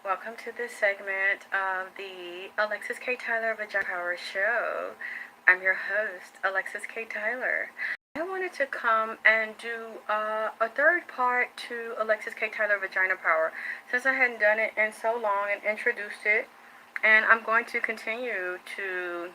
Welcome to this segment of the Alexyss K. Tylor Vagina Power Show. I'm your host, Alexyss K. Tylor. I wanted to come and do a third part to Alexyss K. Tylor Vagina Power since I hadn't done it in so long and introduced it. And I'm going to continue to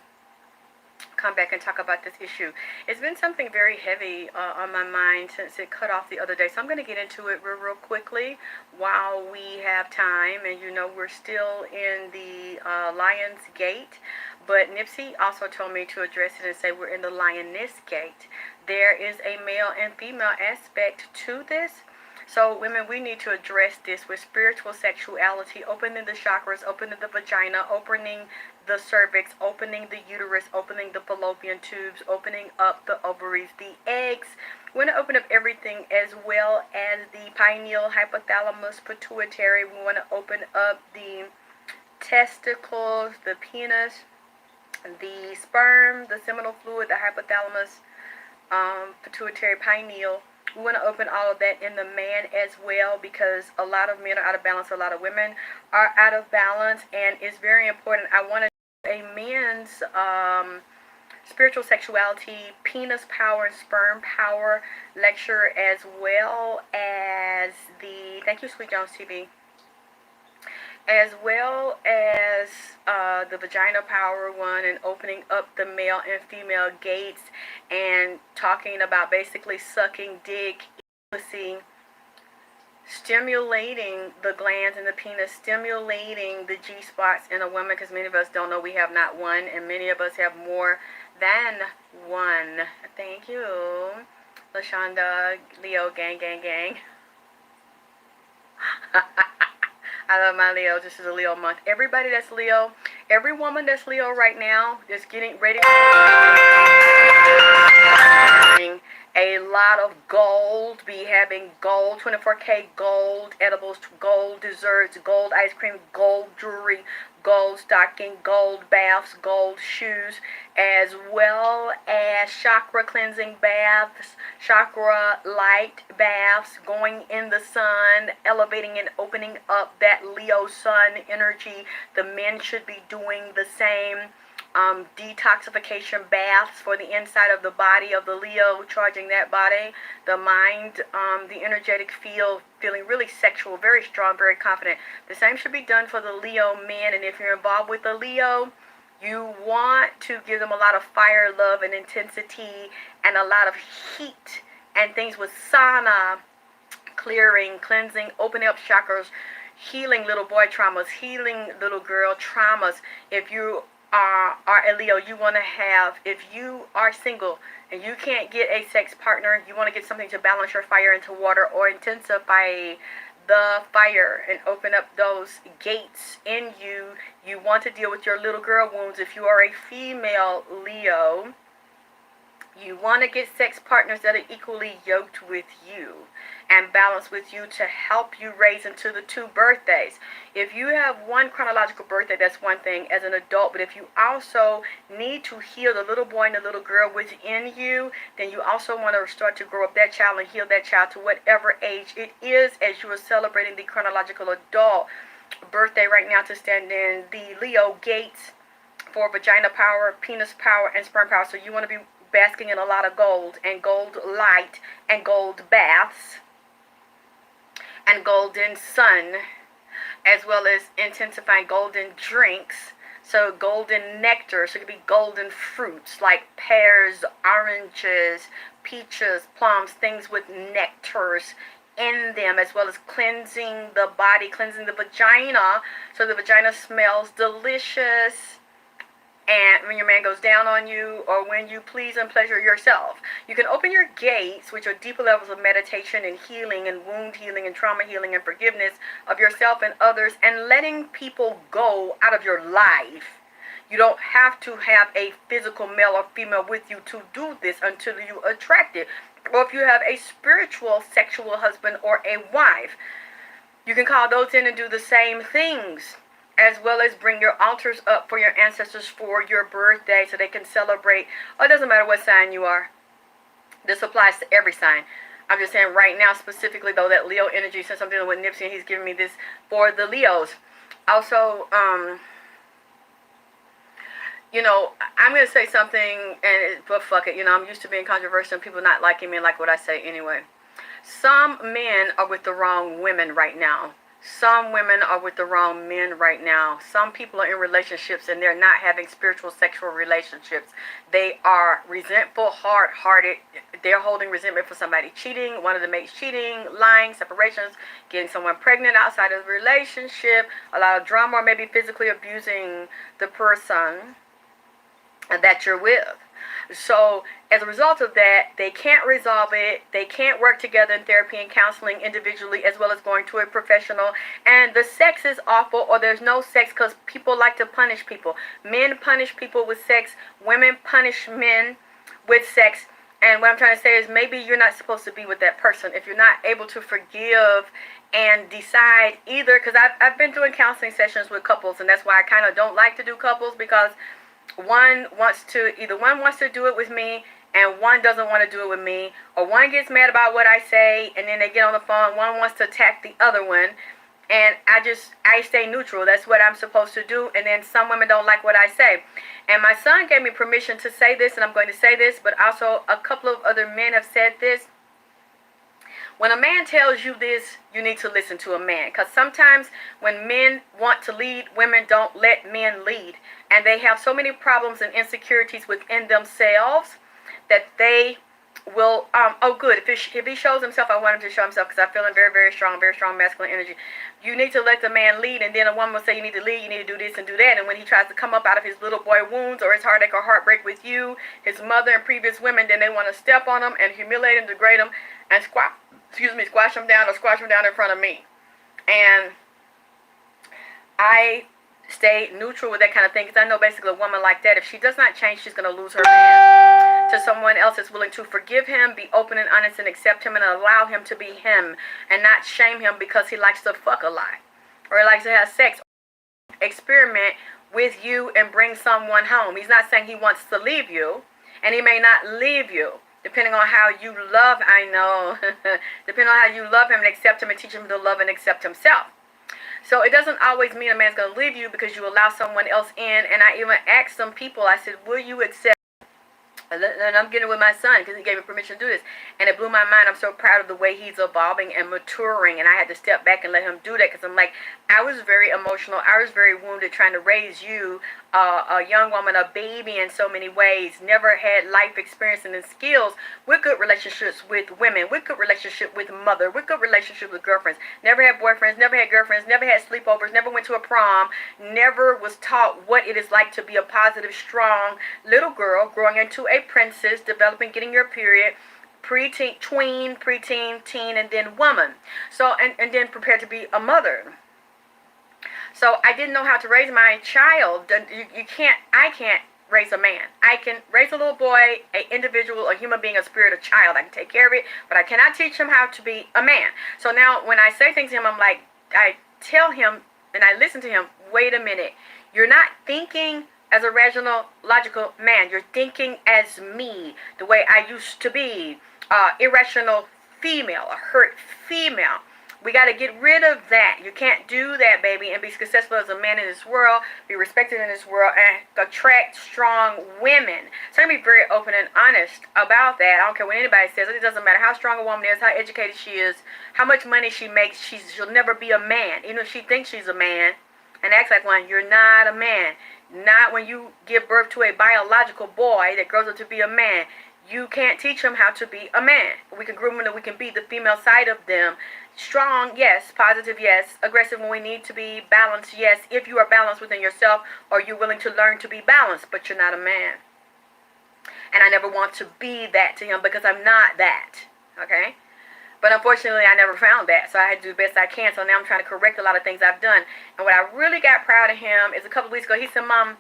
come back and talk about this issue. It's been something very heavy on my mind since it cut off the other day, so I'm going to get into it real quickly while we have time. And you know, we're still in the Lion's Gate, but Nipsey also told me to address it and say we're in the Lioness Gate. There is a male and female aspect to this. So women, we need to address this with spiritual sexuality, opening the chakras, opening the vagina, opening the cervix, opening the uterus, opening the fallopian tubes, opening up the ovaries, the eggs. We want to open up everything, as well as the pineal, hypothalamus, pituitary. We want to open up the testicles, the penis, the sperm, the seminal fluid, the hypothalamus, pituitary, pineal. We want to open all of that in the man as well, because a lot of men are out of balance, a lot of women are out of balance, and it's very important. I want to do a men's spiritual sexuality, penis power and sperm power lecture, as well as the, thank you Sweet Jones TV, as well as the vagina power one, and opening up the male and female gates, and talking about basically sucking dick, pussy, stimulating the glands in the penis, stimulating the G-spots in a woman, because many of us don't know we have not one, and many of us have more than one. Thank you, LaShonda, Leo, gang, gang, gang. I love my Leo. This is a Leo month. Everybody that's Leo, every woman that's Leo right now is getting ready for a lot of gold. Be having gold, 24K gold edibles, gold desserts, gold ice cream, gold jewelry, gold stocking, gold baths, gold shoes, as well as chakra cleansing baths, chakra light baths, going in the sun, elevating and opening up that Leo sun energy. The men should be doing the same. Detoxification baths for the inside of the body of the Leo, charging that body, the mind, the energetic field, feeling really sexual, very strong, very confident. The same should be done for the Leo men, and if you're involved with the Leo, you want to give them a lot of fire, love, and intensity, and a lot of heat, and things with sauna, clearing, cleansing, opening up chakras, healing little boy traumas, healing little girl traumas. If you are a Leo, you want to have, if you are single and you can't get a sex partner, you want to get something to balance your fire into water, or intensify the fire and open up those gates in you. You want to deal with your little girl wounds. If you are a female Leo, you want to get sex partners that are equally yoked with you and balanced with you to help you raise into the 2 birthdays. If you have one chronological birthday, that's one thing as an adult, but if you also need to heal the little boy and the little girl within you, then you also want to start to grow up that child and heal that child to whatever age it is, as you are celebrating the chronological adult birthday right now, to stand in the Leo gates for vagina power, penis power, and sperm power. So you want to be basking in a lot of gold, and gold light, and gold baths, and golden sun, as well as intensifying golden drinks. So golden nectar, so it could be golden fruits like pears, oranges, peaches, plums, things with nectars in them, as well as cleansing the body, cleansing the vagina, so the vagina smells delicious. And when your man goes down on you, or when you please and pleasure yourself, you can open your gates, which are deeper levels of meditation and healing and wound healing and trauma healing and forgiveness of yourself and others, and letting people go out of your life. You don't have to have a physical male or female with you to do this until you attract it. Or if you have a spiritual sexual husband or a wife, you can call those in and do the same things, as well as bring your altars up for your ancestors for your birthday, so they can celebrate. Oh, it doesn't matter what sign you are. This applies to every sign. I'm just saying right now specifically, though, that Leo energy, since I'm dealing with Nipsey and he's giving me this for the Leos. Also, you know, I'm going to say something, but fuck it. You know, I'm used to being controversial and people not liking me and like what I say anyway. Some men are with the wrong women right now. Some women are with the wrong men right now. Some people are in relationships and they're not having spiritual sexual relationships. They are resentful, hard-hearted. They're holding resentment for somebody cheating, one of the mates cheating, lying, separations, getting someone pregnant outside of the relationship, a lot of drama, or maybe physically abusing the person that you're with. So as a result of that, they can't resolve it. They can't work together in therapy and counseling individually as well as going to a professional. And the sex is awful, or there's no sex because people like to punish people. Men punish people with sex. Women punish men with sex. And what I'm trying to say is maybe you're not supposed to be with that person if you're not able to forgive and decide either. Because I've been doing counseling sessions with couples, and that's why I kind of don't like to do couples, because one wants to do it with me and one doesn't want to do it with me, or one gets mad about what I say and then they get on the phone, one wants to attack the other one, and I stay neutral. That's what I'm supposed to do. And then some women don't like what I say, and my son gave me permission to say this, and I'm going to say this, but also a couple of other men have said this. When a man tells you this, you need to listen to a man. Because sometimes when men want to lead, women don't let men lead. And they have so many problems and insecurities within themselves that they will, oh good, if he shows himself, I want him to show himself, because I feel him very strong masculine energy. You need to let the man lead, and then a woman will say, you need to lead, you need to do this and do that. And when he tries to come up out of his little boy wounds or his heartache or heartbreak with you, his mother and previous women, then they want to step on him and humiliate him, degrade him, and squash him down in front of me. And I stay neutral with that kind of thing, because I know basically a woman like that, if she does not change, she's going to lose her man to someone else that's willing to forgive him, be open and honest, and accept him, and allow him to be him, and not shame him because he likes to fuck a lot, or he likes to have sex, experiment with you and bring someone home. He's not saying he wants to leave you, and he may not leave you. Depending on how you love, I know, depending on how you love him and accept him and teach him to love and accept himself. So it doesn't always mean a man's going to leave you because you allow someone else in. And I even asked some people, I said, will you accept? And I'm getting with my son because he gave me permission to do this. And it blew my mind. I'm so proud of the way he's evolving and maturing. And I had to step back and let him do that, because I'm like, I was very emotional. I was very wounded trying to raise you, a young woman, a baby in so many ways. Never had life experience and skills with good relationships with women, with good relationship with mother, with good relationship with girlfriends. Never had boyfriends, never had girlfriends, never had sleepovers, never went to a prom, never was taught what it is like to be a positive, strong little girl growing into a princess, developing, getting your period, preteen, tween, preteen, teen, and then woman. So, and then prepared to be a mother. So I didn't know how to raise my child. I can't raise a man. I can raise a little boy, an individual, a human being, a spirit, a child. I can take care of it, but I cannot teach him how to be a man. So now when I say things to him, I'm like, I tell him and I listen to him, wait a minute. You're not thinking as a rational, logical man. You're thinking as me, the way I used to be. Irrational female, a hurt female. We got to get rid of that. You can't do that, baby, and be successful as a man in this world, be respected in this world, and attract strong women. So I'm going to be very open and honest about that. I don't care what anybody says. It doesn't matter how strong a woman is, how educated she is, how much money she makes. She'll never be a man. Even if she thinks she's a man and acts like one, you're not a man. Not when you give birth to a biological boy that grows up to be a man. You can't teach them how to be a man. We can groom them and we can be the female side of them. Strong, yes. Positive, yes. Aggressive when we need to be. Balanced, yes. If you are balanced within yourself, or you're willing to learn to be balanced, but you're not a man. And I never want to be that to him because I'm not that. Okay? But unfortunately, I never found that. So I had to do the best I can. So now I'm trying to correct a lot of things I've done. And what I really got proud of him is a couple of weeks ago, he said, Mom,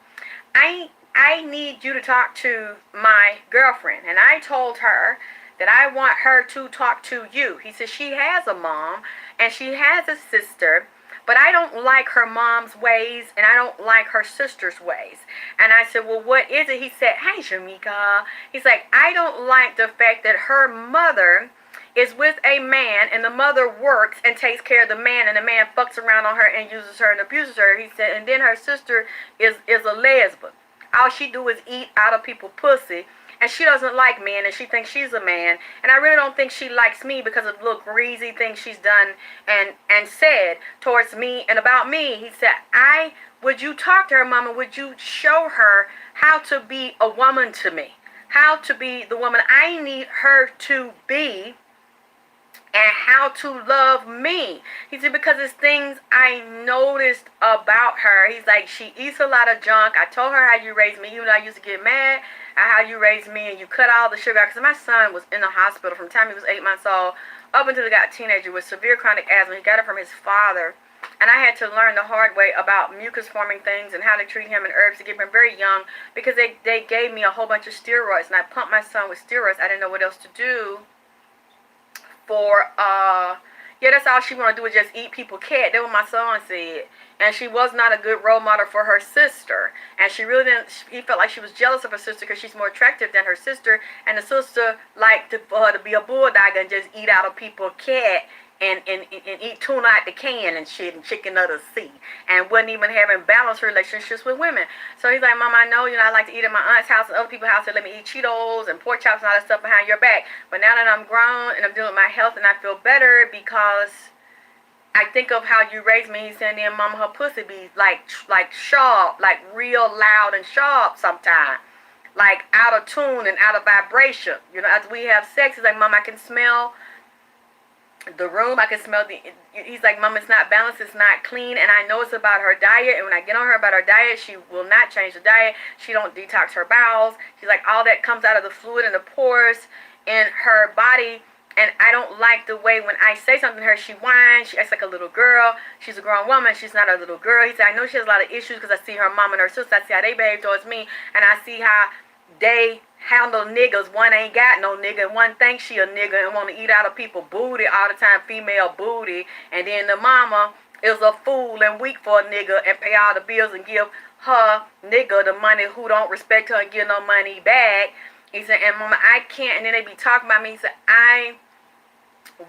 I need you to talk to my girlfriend. And I told her that I want her to talk to you. He said she has a mom and she has a sister, but I don't like her mom's ways and I don't like her sister's ways. And I said, well, what is it? He said, hey, Shamika. He's like, I don't like the fact that her mother is with a man, and the mother works and takes care of the man, and the man fucks around on her and uses her and abuses her. He said, and then her sister is a lesbian. All she do is eat out of people's pussy, and she doesn't like men, and she thinks she's a man. And I really don't think she likes me because of the little greasy things she's done and said towards me and about me. He said, would you talk to her, Mama? Would you show her how to be a woman to me? How to be the woman I need her to be, and how to love me. He said, because it's things I noticed about her. He's like, she eats a lot of junk. I told her how you raised me. You know, I used to get mad at how you raised me, and you cut all the sugar out. Because my son was in the hospital from the time he was 8 months old up until he got a teenager with severe chronic asthma. He got it from his father. And I had to learn the hard way about mucus forming things and how to treat him and herbs to keep him very young, because they gave me a whole bunch of steroids, and I pumped my son with steroids. I didn't know what else to do for, yeah, that's all she want to do is just eat people cat. That's what my son said. And she was not a good role model for her sister. And she really didn't, he felt like she was jealous of her sister because she's more attractive than her sister. And the sister liked for her to be a bulldog and just eat out of people's cat. And eat tuna out the can and shit and chicken out of the sea, and wasn't even having balanced relationships with women. So he's like, Mom, I know, I like to eat at my aunt's house and other people's house that let me eat Cheetos and pork chops and all that stuff behind your back. But now that I'm grown and I'm dealing with my health and I feel better because I think of how you raised me. He said, then Mama, her pussy be like sharp, like real loud and sharp sometimes. Like out of tune and out of vibration. As we have sex, he's like, Mom, I can smell the room, I can smell he's like, Mom, it's not balanced, it's not clean, and I know it's about her diet, and when I get on her about her diet, she will not change the diet, she don't detox her bowels, she's like, all that comes out of the fluid and the pores in her body, and I don't like the way when I say something to her, she whines, she acts like a little girl, she's a grown woman, she's not a little girl. He said, I know she has a lot of issues because I see her mom and her sister, I see how they behave towards me, and I see how they handle niggas. One ain't got no nigga, and one thinks she a nigga and want to eat out of people booty all the time, female booty. And then the mama is a fool and weak for a nigga and pay all the bills and give her nigga the money who don't respect her and give no money back. He said, and Mama, I can't. And then they be talking about me. He said, I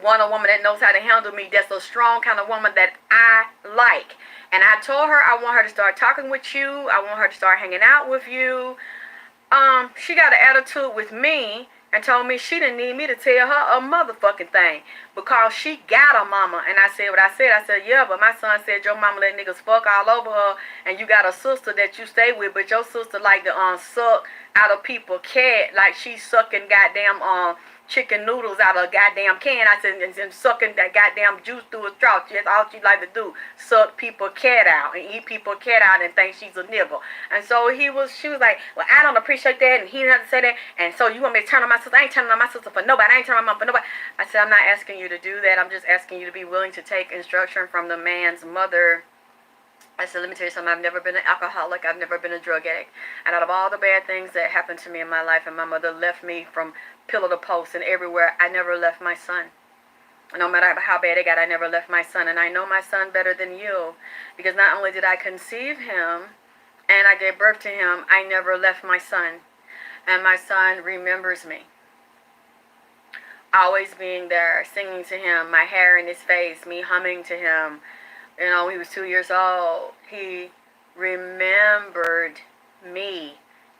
want a woman that knows how to handle me, that's a strong kind of woman that I like. And I told her I want her to start talking with you. I want her to start hanging out with you. She got an attitude with me and told me she didn't need me to tell her a motherfucking thing because she got a mama. And I said what I said. I said, yeah, but my son said your mama let niggas fuck all over her, and you got a sister that you stay with, but your sister like to suck out of people cat, like she's sucking goddamn chicken noodles out of a goddamn can. I said, and sucking that goddamn juice through a straw. That's all she like to do. Suck people cat out and eat people cat out and think she's a nigga. And so she was like, well, I don't appreciate that, and he didn't have to say that. And so you want me to turn on my sister? I ain't turning on my sister for nobody. I ain't turning on my mom for nobody. I said, I'm not asking you to do that. I'm just asking you to be willing to take instruction from the man's mother. I said, let me tell you something. I've never been an alcoholic. I've never been a drug addict. And out of all the bad things that happened to me in my life, and my mother left me from pillar to post and everywhere, I never left my son. No matter how bad it got, I never left my son. And I know my son better than you, because not only did I conceive him and I gave birth to him, I never left my son. And my son remembers me. Always being there, singing to him, my hair in his face, me humming to him. He was 2 years old. He remembered me.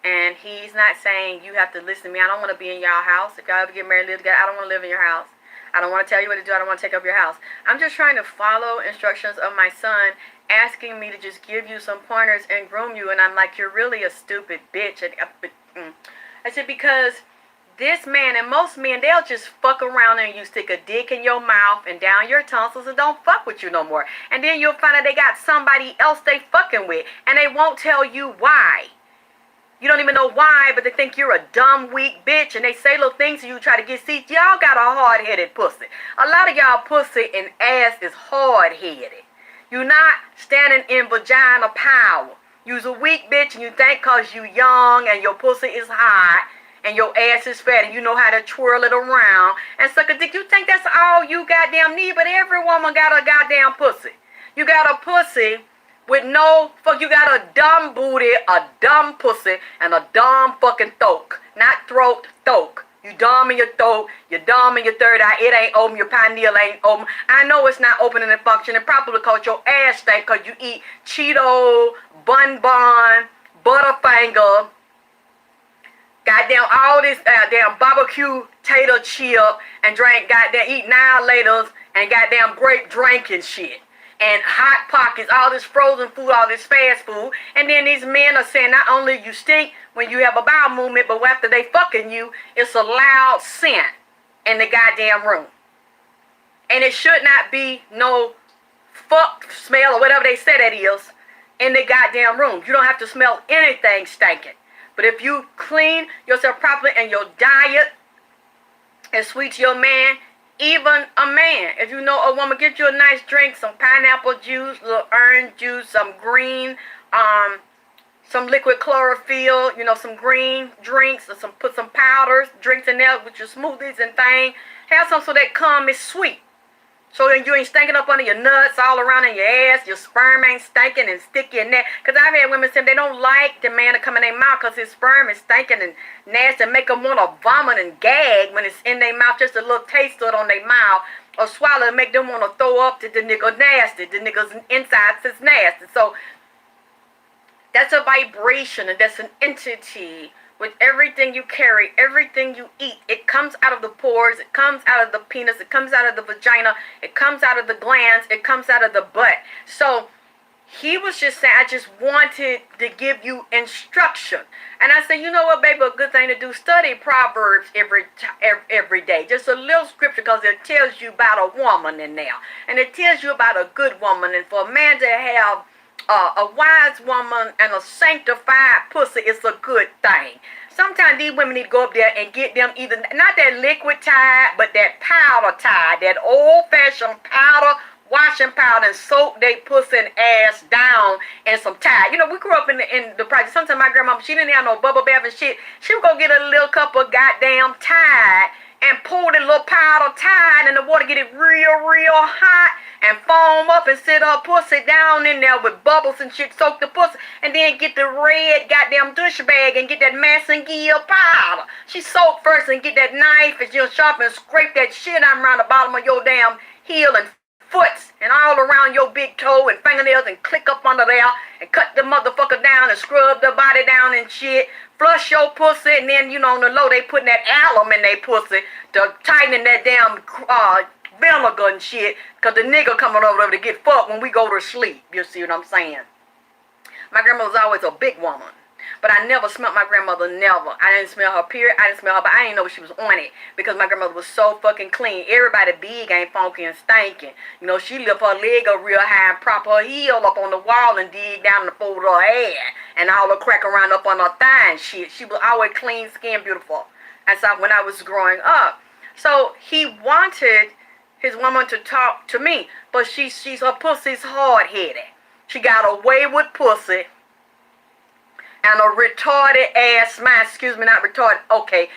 And he's not saying you have to listen to me. I don't want to be in y'all house. If y'all ever get married and live together, I don't want to live in your house. I don't want to tell you what to do. I don't want to take up your house. I'm just trying to follow instructions of my son, asking me to just give you some pointers and groom you. And I'm like, you're really a stupid bitch. I said, because this man and most men, they'll just fuck around and you stick a dick in your mouth and down your tonsils and don't fuck with you no more. And then you'll find out they got somebody else they fucking with, and they won't tell you why. You don't even know why, but they think you're a dumb, weak bitch, and they say little things to you, try to get seats. Y'all got a hard-headed pussy. A lot of y'all pussy and ass is hard-headed. You're not standing in vagina power. You's a weak bitch, and you think because you young and your pussy is hot and your ass is fat and you know how to twirl it around and suck a dick. You think that's all you goddamn need, but every woman got a goddamn pussy. You got a pussy with no fuck. You got a dumb booty, a dumb pussy, and a dumb fucking thoke. Not throat, thoke. You dumb in your throat, you're dumb in your third eye, it ain't open, your pineal ain't open. I know it's not opening and functioning properly because your ass stank because you eat Cheeto, Bun, Butterfinger, goddamn all this damn barbecue tater chip and drink goddamn eat Nihilators and goddamn grape drink and shit. And Hot Pockets, all this frozen food, all this fast food. And then these men are saying not only you stink when you have a bowel movement, but after they fucking you, it's a loud scent in the goddamn room. And it should not be no fuck smell or whatever they say that is in the goddamn room. You don't have to smell anything stinking. But if you clean yourself properly and your diet is sweet to your man, even a man, if you know a woman, get you a nice drink, some pineapple juice, little orange juice, some green, some liquid chlorophyll, you know, some green drinks, or put some powders, drinks in there with your smoothies and things. Have some so that cum is sweet. So then you ain't stinking up under your nuts, all around in your ass. Your sperm ain't stinking and sticky in there. Because I've had women say they don't like the man to come in their mouth because his sperm is stinking and nasty and make them want to vomit and gag when it's in their mouth. Just a little taste of it on their mouth. Or swallow and make them want to throw up to the nigga nasty. The nigga's insides is nasty. So that's a vibration and that's an entity. With everything you carry, everything you eat, it comes out of the pores, it comes out of the penis, it comes out of the vagina, it comes out of the glands, it comes out of the butt. So he was just saying, I just wanted to give you instruction. And I said, you know what, baby, a good thing to do, study Proverbs every day. Just a little scripture because it tells you about a woman in there. And it tells you about a good woman. And for a man to have a wise woman and a sanctified pussy is a good thing. Sometimes these women need to go up there and get them either, not that liquid Tide, but that powder Tide, that old-fashioned powder, washing powder, and soak their pussy and ass down in some Tide. You know, we grew up in the project. Sometimes my grandma, she didn't have no bubble bath and shit. She would go get a little cup of goddamn Tide and pour the little powder Tide in the water, get it real hot, and foam up and sit her pussy down in there with bubbles and shit, soak the pussy, and then get the red goddamn douche bag and get that Massengill powder. She soak first and get that knife and she'll sharp and scrape that shit out around the bottom of your damn heel and foots and all around your big toe and fingernails and click up under there and cut the motherfucker down and scrub the body down and shit. Flush your pussy, and then, you know, on the low, they putting that alum in their pussy to tighten that damn vinegar and shit, because the nigga coming over there to get fucked when we go to sleep. You see what I'm saying? My grandmother was always a big woman, but I never smelled my grandmother, never. I didn't smell her, period. I didn't smell her, but I didn't know she was on it, because my grandmother was so fucking clean. Everybody big ain't funky and stinking. You know, she lift her leg up real high and prop her heel up on the wall and dig down in the fold of her hair, and all the crack around up on her thigh and shit. She was always clean skin, beautiful. And so when I was growing up, so he wanted his woman to talk to me, but her pussy's hard-headed. She got a wayward pussy and a retarded ass mind. Excuse me, not retarded. Okay,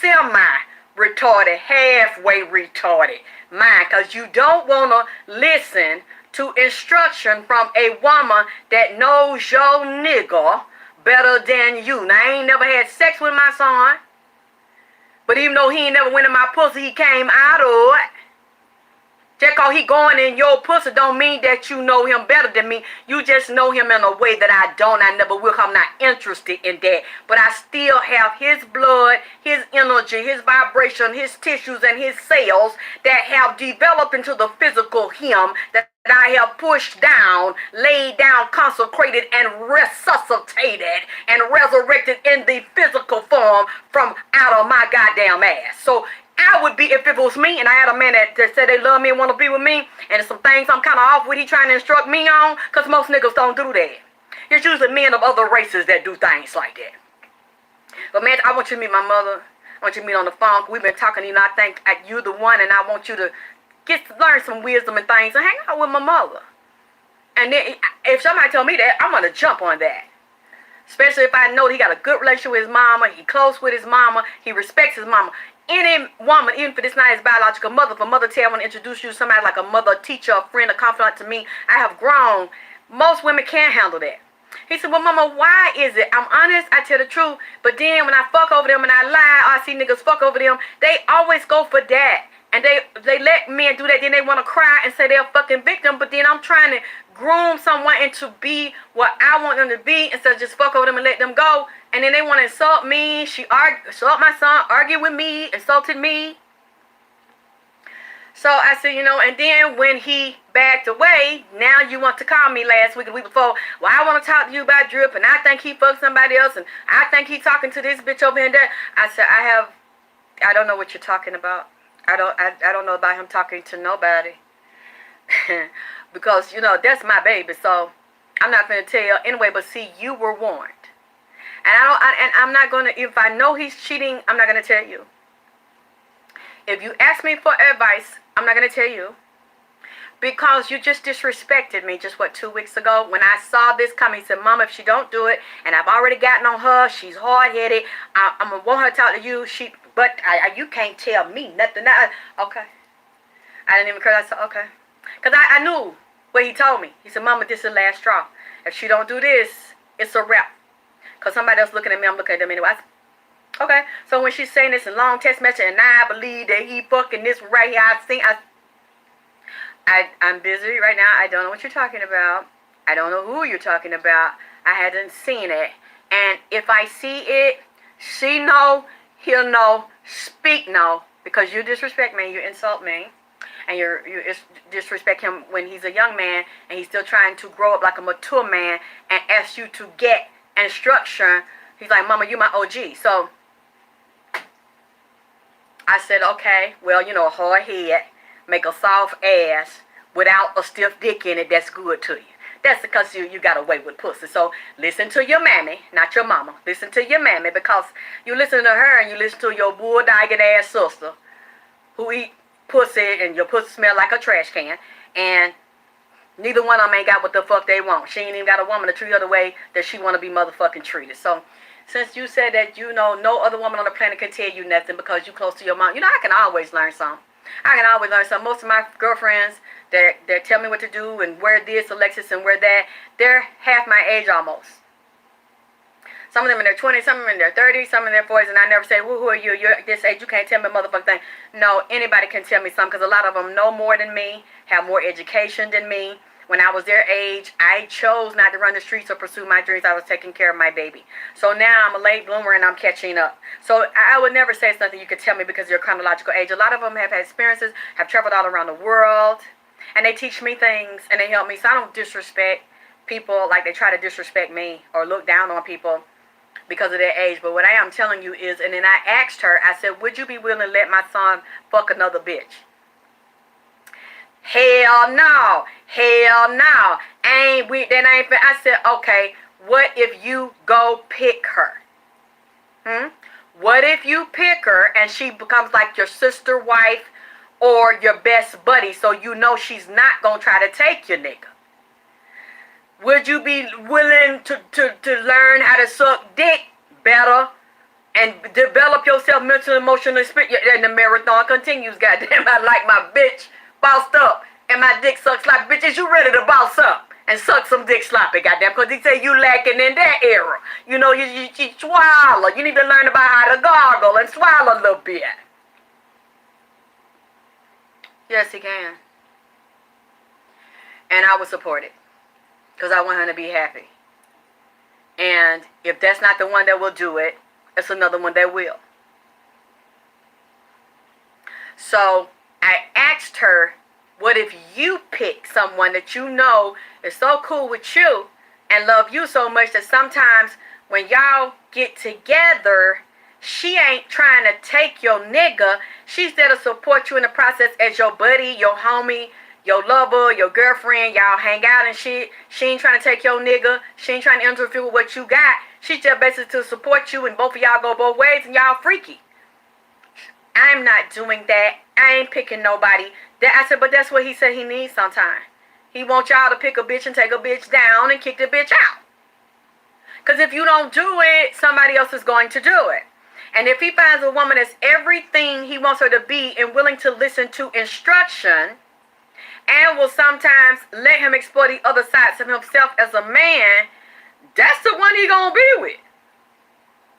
semi-retarded, halfway retarded mind, because you don't want to listen to instruction from a woman that knows your nigga better than you. Now, I ain't never had sex with my son, but even though he ain't never went in my pussy, he came out of it. Just cause he going in your pussy don't mean that you know him better than me. You just know him in a way that I don't. I never will. I'm not interested in that. But I still have his blood, his energy, his vibration, his tissues, and his cells that have developed into the physical him that I have pushed down, laid down, consecrated, and resuscitated, and resurrected in the physical form from out of my goddamn ass. So I would be, if it was me and I had a man that said they love me and want to be with me, and some things I'm kind of off with, he trying to instruct me on, because most niggas don't do that. It's usually men of other races that do things like that. But man, I want you to meet my mother. I want you to meet on the phone. We've been talking, you know, I think you're the one, and I want you to learn some wisdom and things and hang out with my mother. And then if somebody tell me that, I'm going to jump on that. Especially if I know he got a good relationship with his mama, he close with his mama, he respects his mama. Any woman, even if it's not his biological mother, if a mother tell me to introduce you to somebody like a mother, a teacher, a friend, a confidant to me, I have grown. Most women can't handle that. He said, well, mama, why is it? I'm honest, I tell the truth. But then when I fuck over them and I lie, or I see niggas fuck over them, they always go for that. And they let men do that. Then they want to cry and say they're a fucking victim. But then I'm trying to groom someone into be what I want them to be instead of just fuck over them and let them go. And then they want to insult me. Insult my son, argue with me, insulted me. So I said, and then when he backed away, now you want to call me last week or the week before. Well, I want to talk to you about Drip, and I think he fucked somebody else, and I think he talking to this bitch over here and that. I said, I don't know what you're talking about. I don't know about him talking to nobody. Because, that's my baby, so I'm not going to tell you anyway, but see, you were warned. And I'm not going to, if I know he's cheating, I'm not going to tell you. If you ask me for advice, I'm not going to tell you. Because you just disrespected me just, 2 weeks ago when I saw this coming. He said, Mama, if she don't do it, and I've already gotten on her, she's hard-headed, I'm going to want her to talk to you. But you can't tell me nothing. Okay. I didn't even curse. I said, okay. Because I knew what he told me. He said, Mama, this is the last straw. If she don't do this, it's a wrap. Because somebody else looking at me, I'm looking at them anyway. I said, okay, so when she's saying this in long text message, and I believe that he fucking this right here, I'm busy right now. I don't know what you're talking about. I don't know who you're talking about. I hadn't seen it. And if I see it, she know, he'll know, speak no, because you disrespect me, you insult me, and you disrespect him when he's a young man, and he's still trying to grow up like a mature man, and ask you to get instruction. He's like, Mama, you my OG. So I said, okay, well, a hard head, make a soft ass without a stiff dick in it, that's good to you. That's because you got away with pussy. So listen to your mammy, not your mama. Listen to your mammy, because you listen to her and you listen to your bulldogging ass sister who eat pussy and your pussy smell like a trash can. And neither one of them ain't got what the fuck they want. She ain't even got a woman to treat her the way that she want to be motherfucking treated. So since you said that no other woman on the planet can tell you nothing because you close to your mom, I can always learn something. I can always learn something. Most of my girlfriends that tell me what to do and wear this, Alexyss, and wear that, they're half my age almost. Some of them in their 20s, some of them in their 30s, some in their 40s, and I never say, who are you? You're this age, you can't tell me a motherfucking thing. No, anybody can tell me something, because a lot of them know more than me, have more education than me. When I was their age, I chose not to run the streets or pursue my dreams. I was taking care of my baby. So now I'm a late bloomer and I'm catching up. So I would never say it's nothing you could tell me because of your chronological age. A lot of them have had experiences, have traveled all around the world, and they teach me things and they help me. So I don't disrespect people like they try to disrespect me or look down on people because of their age. But what I am telling you is, and then I asked her, I said, would you be willing to let my son fuck another bitch? Hell no. Hell no. I said, okay, what if you go pick her? What if you pick her and she becomes like your sister wife or your best buddy, so you know she's not going to try to take your nigga? Would you be willing to learn how to suck dick better and develop yourself mentally, emotionally, spiritually? And the marathon continues, goddamn. I like my bitch bossed up and my dick sucks like bitches. You ready to boss up and suck some dick sloppy, goddamn, because he say you lacking in that era. You swallow. You need to learn about how to gargle and swallow a little bit. Yes, he can. And I would support it, because I want her to be happy. And if that's not the one that will do it, it's another one that will. So I asked her, what if you pick someone that you know is so cool with you and love you so much that sometimes when y'all get together, she ain't trying to take your nigga. She's there to support you in the process as your buddy, your homie, your lover, your girlfriend. Y'all hang out and shit. She ain't trying to take your nigga. She ain't trying to interfere with what you got. She's just basically to support you, and both of y'all go both ways and y'all freaky. I'm not doing that. I ain't picking nobody. I said, but that's what he said he needs sometimes. He wants y'all to pick a bitch and take a bitch down and kick the bitch out. Because if you don't do it, somebody else is going to do it. And if he finds a woman that's everything he wants her to be and willing to listen to instruction and will sometimes let him explore the other sides of himself as a man, that's the one he gonna be with.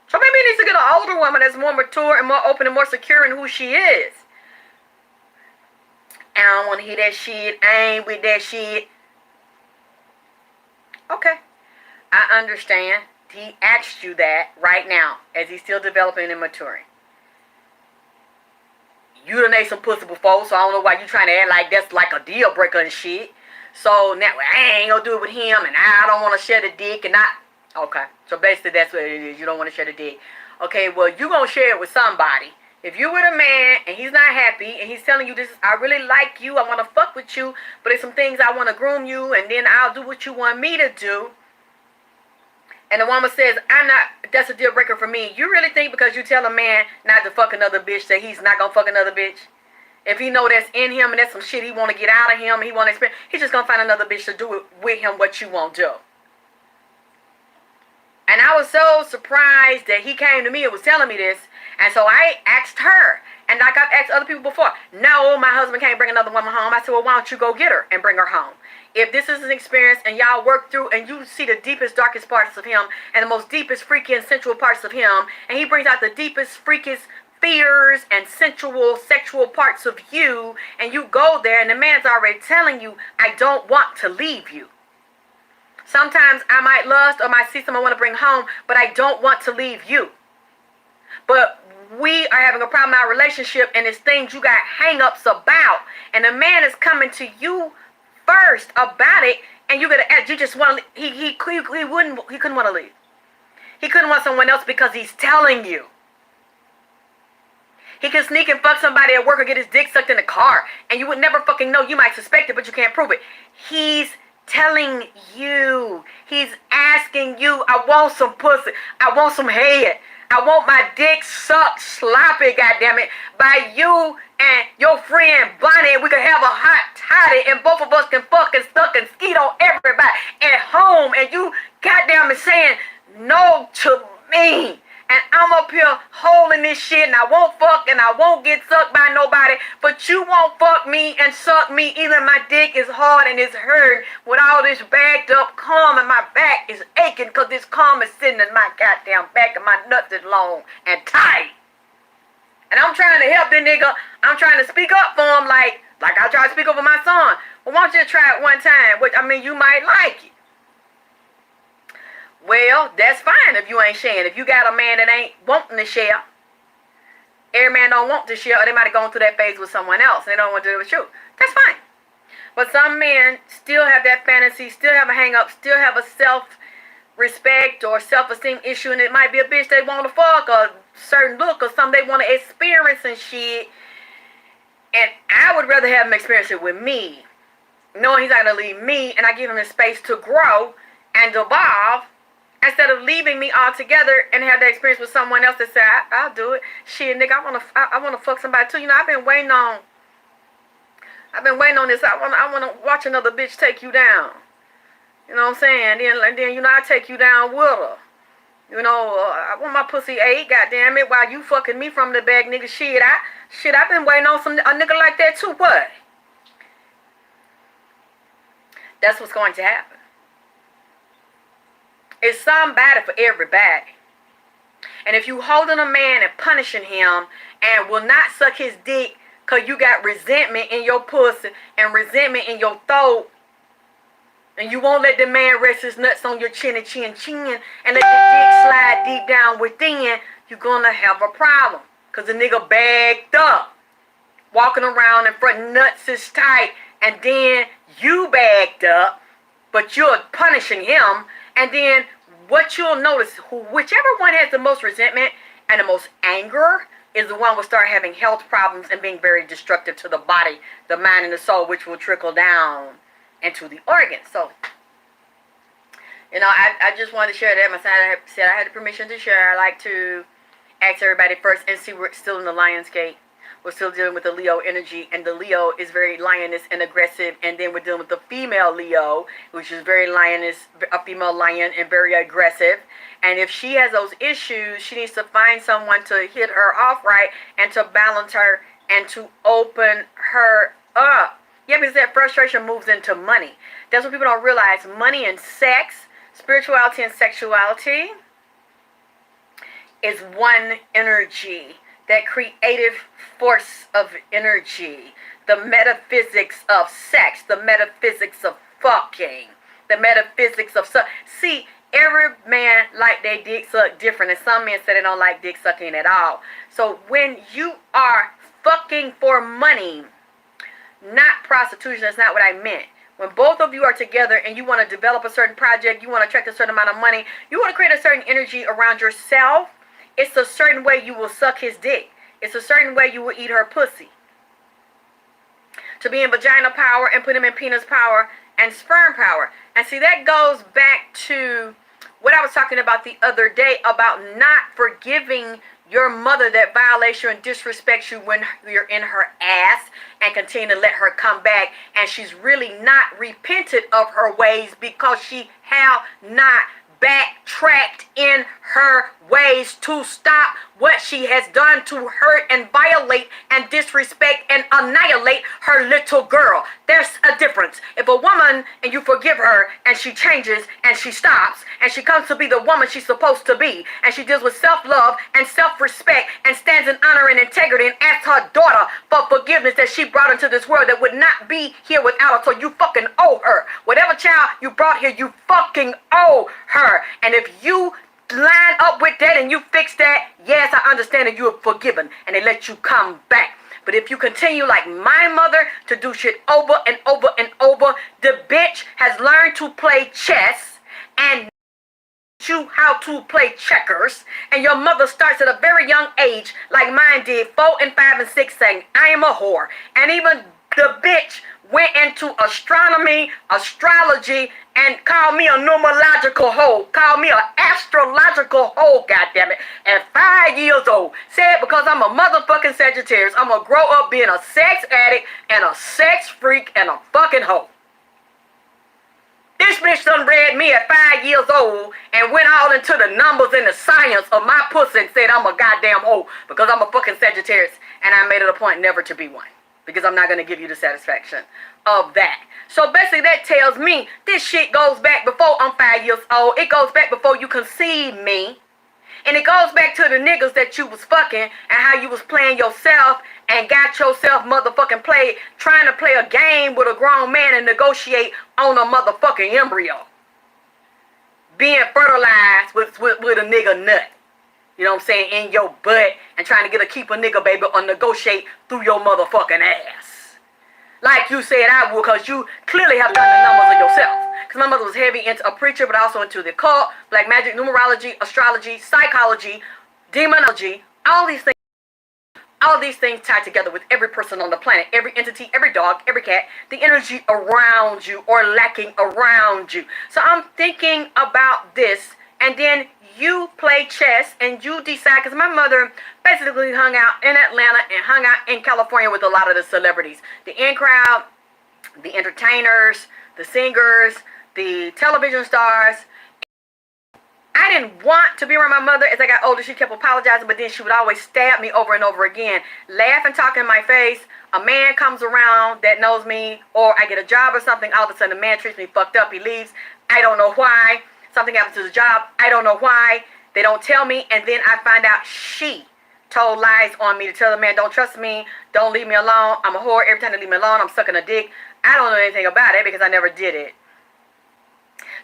So maybe he needs to get an older woman that's more mature and more open and more secure in who she is. I don't want to hear that shit. I ain't with that shit. Okay. I understand. He asked you that right now as he's still developing and maturing. You done ate some pussy before, so I don't know why you trying to act like that's like a deal breaker and shit. So now I ain't gonna do it with him, and I don't want to share the dick, and I... Okay, so basically that's what it is. You don't want to share the dick. Okay, well, you gonna share it with somebody. If you with a man, and he's not happy, and he's telling you this, I really like you, I want to fuck with you, but there's some things I want to groom you, and then I'll do what you want me to do. And the woman says, that's a deal breaker for me. You really think because you tell a man not to fuck another bitch that he's not going to fuck another bitch? If he know that's in him and that's some shit he want to get out of him and he want to experience, he's just going to find another bitch to do it with him what you won't do. And I was so surprised that he came to me and was telling me this. And so I asked her. And like I've asked other people before. No, my husband can't bring another woman home. I said, well, why don't you go get her and bring her home? If this is an experience and y'all work through and you see the deepest, darkest parts of him and the most deepest, freaky and sensual parts of him, and he brings out the deepest, freakiest fears and sensual, sexual parts of you, and you go there and the man's already telling you, I don't want to leave you. Sometimes I might lust or might see someone I want to bring home, but I don't want to leave you. But we are having a problem in our relationship and it's things you got hang-ups about. And the man is coming to you first about it, and you just want to, he couldn't want to leave. He couldn't want someone else because he's telling you. He can sneak and fuck somebody at work or get his dick sucked in the car, and you would never fucking know. You might suspect it, but you can't prove it. He's telling you. He's asking you, I want some pussy. I want some head. I want my dick sucked sloppy, goddammit, by you and your friend Bonnie. We can have a hot toddy and both of us can fuck and stuck and skeet on everybody at home, and you goddamn is saying no to me. And I'm up here holding this shit and I won't fuck and I won't get sucked by nobody, but you won't fuck me and suck me. Even my dick is hard and it's hurt with all this bagged up cum, and my back is aching because this cum is sitting in my goddamn back and my nuts is long and tight. And I'm trying to help the nigga. I'm trying to speak up for him like I try to speak up for my son. Well, why don't you try it one time? Which, I mean, you might like it. Well, that's fine if you ain't sharing. If you got a man that ain't wanting to share, every man don't want to share, or they might have gone through that phase with someone else and they don't want to do it with you. That's fine. But some men still have that fantasy, still have a hang-up, still have a self-respect or self-esteem issue, and it might be a bitch they want to fuck or certain look or something they want to experience and shit. And I would rather have him experience it with me, knowing he's not going to leave me, and I give him the space to grow and evolve, instead of leaving me altogether and have that experience with someone else that say, I'll do it. Shit, nigga, I wanna fuck somebody too. You know, I've been waiting on this. I wanna watch another bitch take you down. You know what I'm saying? Then you know, I take you down with her. You know, I want my pussy ate, goddamn it, while you fucking me from the back, nigga. I've been waiting on a nigga like that too. What? That's what's going to happen. It's somebody for everybody. And if you holding a man and punishing him and will not suck his dick because you got resentment in your pussy and resentment in your throat, and you won't let the man rest his nuts on your chin and let the dick slide deep down within, you're going to have a problem. Because the nigga bagged up, walking around and front nuts is tight, and then you bagged up, but you're punishing him. And then what you'll notice, whichever one has the most resentment and the most anger is the one who will start having health problems and being very destructive to the body, the mind, and the soul, which will trickle down into the organs. So, you know, I just wanted to share that. My son said I had the permission to share. I like to ask everybody first and see we're still in the Lionsgate. We're still dealing with the Leo energy, and the Leo is very lioness and aggressive. And then we're dealing with the female Leo, which is very lioness, a female lion, and very aggressive. And if she has those issues, she needs to find someone to hit her off right and to balance her and to open her up. Yeah, because that frustration moves into money. That's what people don't realize. Money and sex Spirituality and sexuality is one energy. That creative force of energy. The metaphysics of sex. The metaphysics of fucking. The metaphysics of sex. See, every man like they dick suck different. And some men say they don't like dick sucking at all. So when you are fucking for money, not prostitution, that's not what I meant. When both of you are together and you want to develop a certain project, you want to attract a certain amount of money, you want to create a certain energy around yourself, it's a certain way you will suck his dick. It's a certain way you will eat her pussy. To be in vagina power and put him in penis power and sperm power. And see, that goes back to what I was talking about the other day about not forgiving your mother that violates you and disrespects you when you're in her ass and continue to let her come back and she's really not repented of her ways because she have not backtracked in her ways to stop what she has done to hurt and violate and disrespect and annihilate her little girl. There's a difference. If a woman and you forgive her and she changes and she stops and she comes to be the woman she's supposed to be and she deals with self-love and self-respect and stands in honor and integrity and asks her daughter for forgiveness that she brought into this world that would not be here without her, so you fucking owe her. Whatever child you brought here, you fucking owe her. And if you line up with that and you fix that, yes, I understand that you are forgiven and they let you come back. But if you continue like my mother to do shit over and over and over, the bitch has learned to play chess and you how to play checkers, and your mother starts at a very young age like mine did, 4 and 5 and 6, saying I am a whore. And even the bitch went into astronomy, astrology, and called me a numerological hoe. Called me an astrological hoe, goddammit. At 5 years old. Said because I'm a motherfucking Sagittarius, I'm gonna grow up being a sex addict and a sex freak and a fucking hoe. This bitch done read me at 5 years old and went all into the numbers and the science of my pussy and said I'm a goddamn hoe because I'm a fucking Sagittarius, and I made it a point never to be one. Because I'm not going to give you the satisfaction of that. So basically that tells me this shit goes back before I'm 5 years old. It goes back before you conceived me. And it goes back to the niggas that you was fucking and how you was playing yourself and got yourself motherfucking trying to play a game with a grown man and negotiate on a motherfucking embryo. Being fertilized with a nigga nut. You know what I'm saying? In your butt and trying to keep a nigga baby or negotiate through your motherfucking ass. Like you said I would, because you clearly have done the numbers of yourself. Because my mother was heavy into a preacher, but also into the occult, black magic, numerology, astrology, psychology, demonology, all these things. All these things tied together with every person on the planet, every entity, every dog, every cat, the energy around you or lacking around you. So I'm thinking about this, and then you play chess and you decide, because my mother basically hung out in Atlanta and hung out in California with a lot of the celebrities. The in crowd, the entertainers, the singers, the television stars. I didn't want to be around my mother. As I got older, she kept apologizing, but then she would always stab me over and over again. Laugh and talk in my face. A man comes around that knows me, or I get a job or something. All of a sudden, the man treats me fucked up. He leaves. I don't know why. Something happens to the job. I don't know why. They don't tell me. And then I find out she told lies on me to tell the man, don't trust me. Don't leave me alone. I'm a whore. Every time they leave me alone, I'm sucking a dick. I don't know anything about it because I never did it.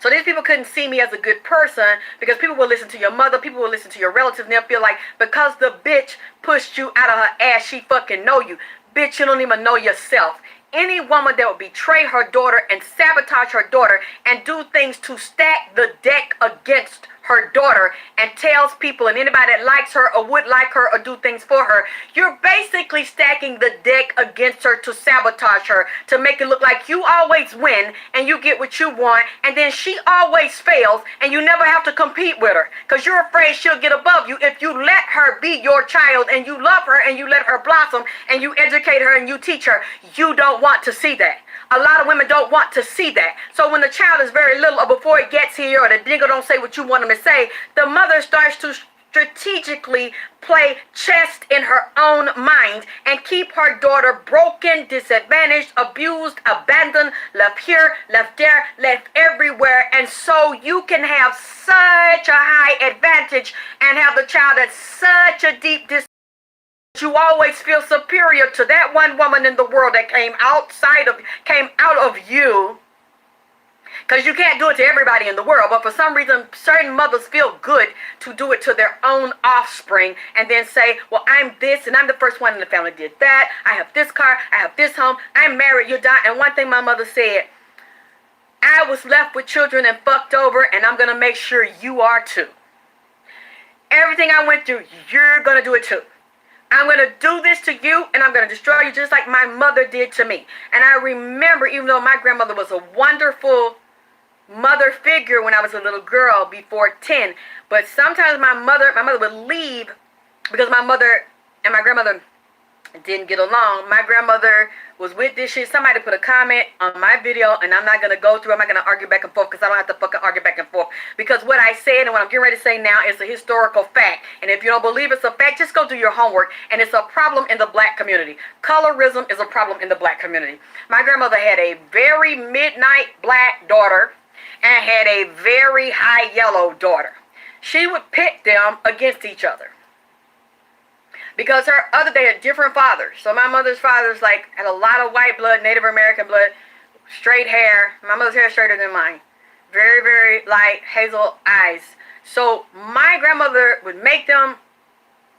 So these people couldn't see me as a good person because people will listen to your mother, people will listen to your relatives, and they'll feel like because the bitch pushed you out of her ass, she fucking know you. Bitch, you don't even know yourself. Any woman that would betray her daughter and sabotage her daughter and do things to stack the deck against her daughter and tells people and anybody that likes her or would like her or do things for her, you're basically stacking the deck against her to sabotage her, to make it look like you always win and you get what you want, and then she always fails and you never have to compete with her because you're afraid she'll get above you if you let her be your child and you love her and you let her blossom and you educate her and you teach her. You don't want to see that. A lot of women don't want to see that. So when the child is very little or before it gets here or the nigga don't say what you want him to say, the mother starts to strategically play chess in her own mind and keep her daughter broken, disadvantaged, abused, abandoned, left here, left there, left everywhere. And so you can have such a high advantage and have the child at such a deep distance. You always feel superior to that one woman in the world that came out of you. Because you can't do it to everybody in the world, but for some reason, certain mothers feel good to do it to their own offspring and then say, well, I'm this and I'm the first one in the family did that. I have this car, I have this home, I'm married, you die. And one thing my mother said, I was left with children and fucked over, and I'm going to make sure you are too. Everything I went through, you're going to do it too. I'm going to do this to you, and I'm going to destroy you just like my mother did to me. And I remember, even though my grandmother was a wonderful mother figure when I was a little girl before 10, but sometimes my mother would leave because my mother and my grandmother didn't get along. My grandmother was with this shit. Somebody put a comment on my video, and I'm not going to go through. I'm not going to argue back and forth because I don't have to fucking argue back and forth. Because what I said and what I'm getting ready to say now is a historical fact. And if you don't believe it's a fact, just go do your homework. And it's a problem in the black community. Colorism is a problem in the black community. My grandmother had a very midnight black daughter and had a very high yellow daughter. She would pit them against each other. Because they had different fathers. So my mother's father's had a lot of white blood, Native American blood, straight hair. My mother's hair is straighter than mine. Very, very light hazel eyes. So my grandmother would make them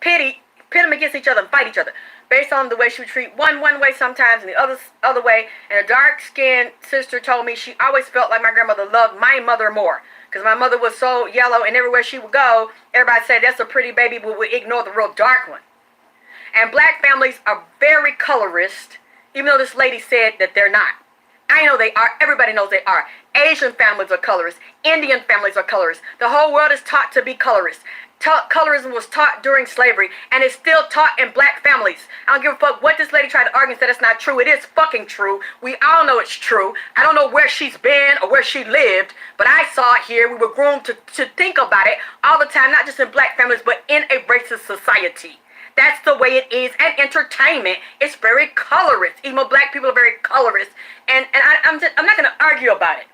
pit them against each other and fight each other. Based on the way she would treat one way sometimes and the other way. And a dark-skinned sister told me she always felt like my grandmother loved my mother more. Because my mother was so yellow, and everywhere she would go, everybody said, that's a pretty baby, but would ignore the real dark one. And black families are very colorist, even though this lady said that they're not. I know they are. Everybody knows they are. Asian families are colorist. Indian families are colorist. The whole world is taught to be colorist. Colorism was taught during slavery, and it's still taught in black families. I don't give a fuck what this lady tried to argue and said it's not true. It is fucking true. We all know it's true. I don't know where she's been or where she lived, but I saw it here. We were groomed to think about it all the time, not just in black families, but in a racist society. That's the way it is. And entertainment is very colorist. Even though black people are very colorist. And I'm not going to argue about it.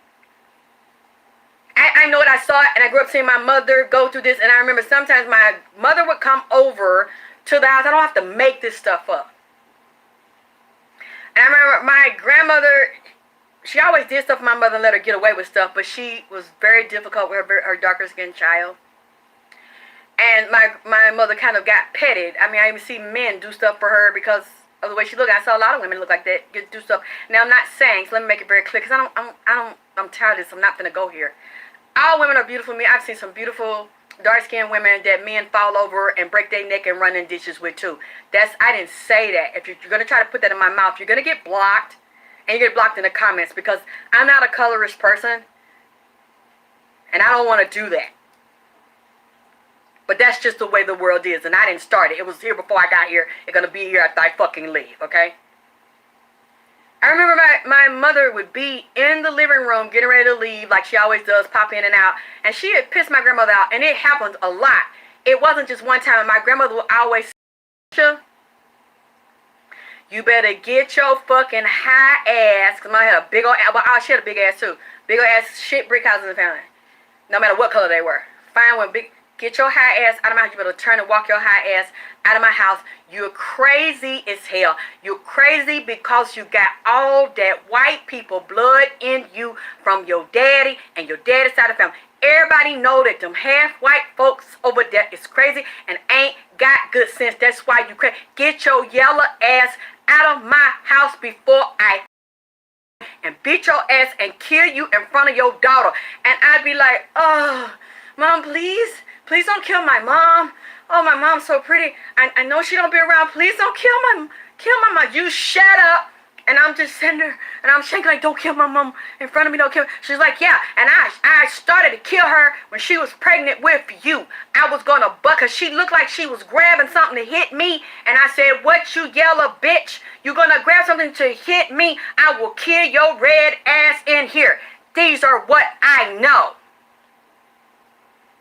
I know it. I saw it, and I grew up seeing my mother go through this. And I remember sometimes my mother would come over to the house. I don't have to make this stuff up. And I remember my grandmother, she always did stuff for my mother and let her get away with stuff. But she was very difficult with her darker skinned child. And my mother kind of got petted. I mean, I even see men do stuff for her because of the way she looked. I saw a lot of women look like that, do stuff. Now, I'm not saying, so let me make it very clear, because I'm tired of this. I'm not going to go here. All women are beautiful to me. I've seen some beautiful dark-skinned women that men fall over and break their neck and run in dishes with, too. I didn't say that. If you're going to try to put that in my mouth, you're going to get blocked, and you get blocked in the comments, because I'm not a colorist person, and I don't want to do that. But that's just the way the world is, and I didn't start it. It was here before I got here. It's going to be here after I fucking leave, okay? I remember my mother would be in the living room getting ready to leave, like she always does, pop in and out. And she had pissed my grandmother out, and it happened a lot. It wasn't just one time, and my grandmother would always say, you better get your fucking high ass, because my had a big old ass, well, she had a big ass too. Big old ass shit brick houses in the family. No matter what color they were. Fine with big... Get your high ass out of my house. You better turn and walk your high ass out of my house. You're crazy as hell. You're crazy because you got all that white people blood in you from your daddy and your daddy's side of the family. Everybody know that them half-white folks over there is crazy and ain't got good sense. That's why you crazy. Get your yellow ass out of my house before I and beat your ass and kill you in front of your daughter. And I'd be like, oh, Mom, please. Please don't kill my mom. Oh, my mom's so pretty. I know she don't be around. Please don't kill my mom. You shut up. And I'm just sitting there, and I'm shaking like, don't kill my mom in front of me. Don't kill her. She's like, yeah. And I started to kill her when she was pregnant with you. I was going to buck her. She looked like she was grabbing something to hit me. And I said, what, you yellow bitch? You going to grab something to hit me? I will kill your red ass in here. These are what I know.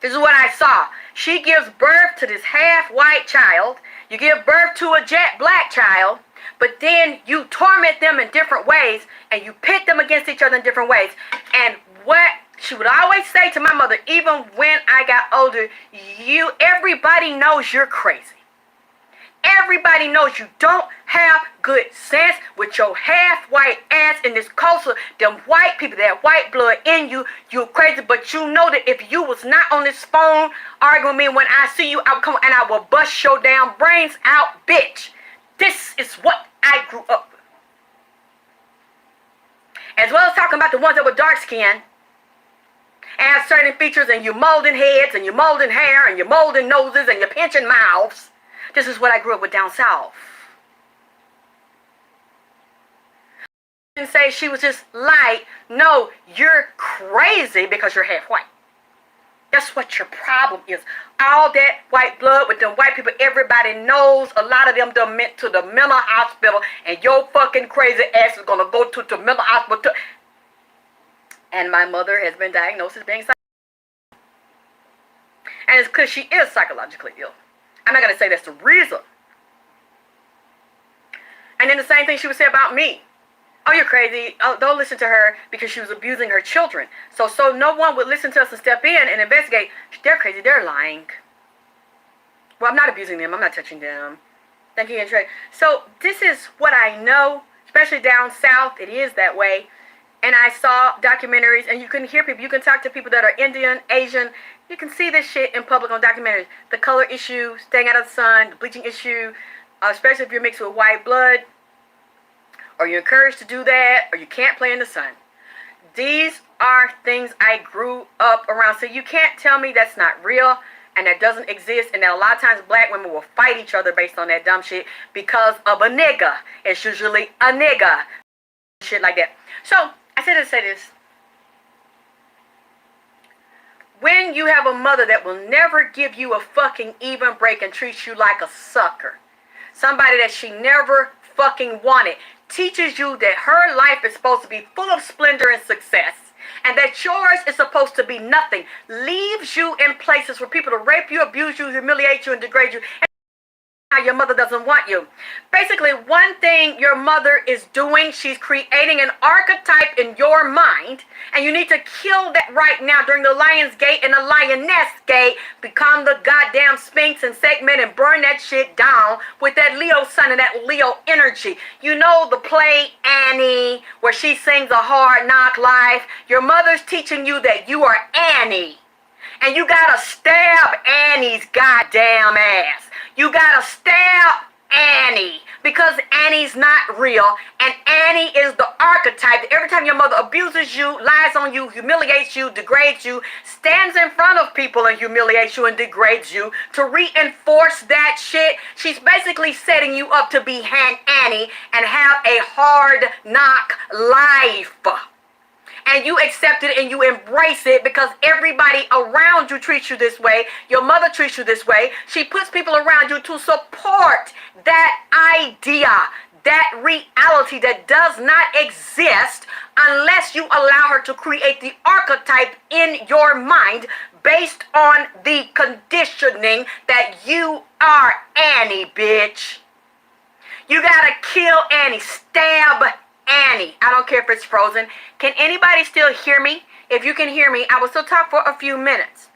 This is what I saw. She gives birth to this half-white child. You give birth to a jet black child, but then you torment them in different ways, and you pit them against each other in different ways. And what she would always say to my mother, even when I got older, everybody knows you're crazy. Everybody knows you don't have good sense with your half-white ass in this culture. Them white people, that white blood in you, you're crazy. But you know that if you was not on this phone arguing with me, when I see you, I'll come and I will bust your damn brains out, bitch. This is what I grew up with. As well as talking about the ones that were dark-skinned and have certain features, and you molding heads, and you molding hair, and you molding noses, and you pinching mouths. This is what I grew up with down south. And say she was just light. No, you're crazy because you're half white. That's what your problem is. All that white blood with them white people, everybody knows. A lot of them done went to the mental hospital, and your fucking crazy ass is gonna go to the mental hospital. And my mother has been diagnosed as being psychotic. And it's because she is psychologically ill. I'm not going to say that's the reason. And then the same thing she would say about me. Oh, you're crazy. Oh, don't listen to her because she was abusing her children. So no one would listen to us and step in and investigate. They're crazy. They're lying. Well, I'm not abusing them. I'm not touching them. Thank you, Trey. So this is what I know, especially down south. It is that way. And I saw documentaries, and you can hear people. You can talk to people that are Indian, Asian. You can see this shit in public on documentaries. The color issue, staying out of the sun, the bleaching issue, especially if you're mixed with white blood, or you're encouraged to do that, or you can't play in the sun. These are things I grew up around. So you can't tell me that's not real and that doesn't exist, and that a lot of times black women will fight each other based on that dumb shit because of a nigga. It's usually a nigga. Shit like that. So I said to say this. When you have a mother that will never give you a fucking even break and treats you like a sucker, somebody that she never fucking wanted, teaches you that her life is supposed to be full of splendor and success, and that yours is supposed to be nothing, leaves you in places for people to rape you, abuse you, humiliate you, and degrade you. Your mother doesn't want you. Basically, one thing your mother is doing, she's creating an archetype in your mind, and you need to kill that right now during the Lion's Gate and the Lioness Gate. Become the goddamn Sphinx and segment and burn that shit down with that Leo sun and that Leo energy. You know the play Annie, where she sings a hard knock life. Your mother's teaching you that you are Annie, and you gotta stab Annie's goddamn ass. You gotta stab Annie because Annie's not real, and Annie is the archetype that every time your mother abuses you, lies on you, humiliates you, degrades you, stands in front of people and humiliates you and degrades you to reinforce that shit. She's basically setting you up to be Annie and have a hard knock life. And you accept it and you embrace it because everybody around you treats you this way. Your mother treats you this way. She puts people around you to support that idea, that reality that does not exist unless you allow her to create the archetype in your mind based on the conditioning that you are Annie, bitch. You gotta kill Annie. Stab Annie. I don't care if it's frozen. Can anybody still hear me? If you can hear me, I will still talk for a few minutes.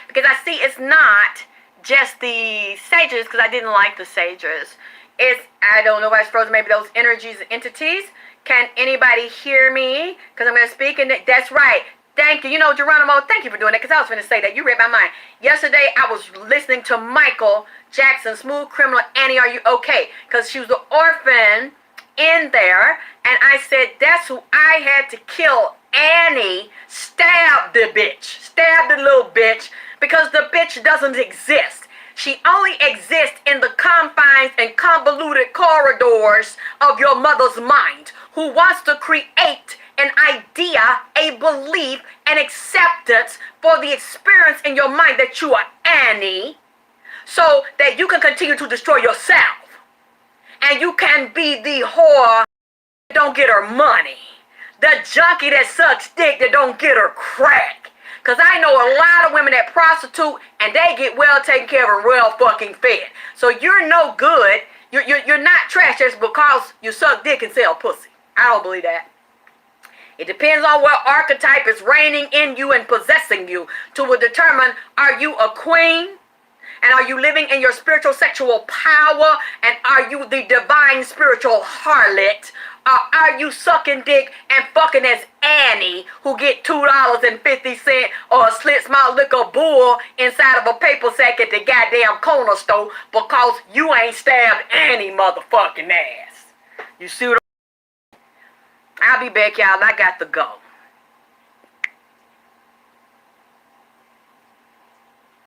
Because I see it's not just the sages, because I didn't like the sages. I don't know why it's frozen. Maybe those energies and entities. Can anybody hear me? Because I'm going to speak, and that's right. Thank you. You know, Geronimo, thank you for doing that, because I was going to say that. You read my mind. Yesterday, I was listening to Michael Jackson, Smooth Criminal, Annie, Are You Okay? Because she was the orphan in there, and I said, that's who I had to kill. Annie. Stab the bitch. Stab the little bitch, because the bitch doesn't exist. She only exists in the confines and convoluted corridors of your mother's mind, who wants to create an idea, a belief, an acceptance for the experience in your mind that you are Annie, so that you can continue to destroy yourself. And you can be the whore that don't get her money, the junkie that sucks dick that don't get her crack. Because I know a lot of women that prostitute and they get well taken care of and well fucking fed. So you're no good. You're not trash just because you suck dick and sell pussy. I don't believe that. It depends on what archetype is reigning in you and possessing you to determine, are you a queen? And are you living in your spiritual sexual power? And are you the divine spiritual harlot? Or are you sucking dick and fucking as Annie, who get $2.50 or a slit small liquor bull inside of a paper sack at the goddamn corner store because you ain't stabbed Annie motherfucking ass? You see what I'll be back, y'all. I got to go.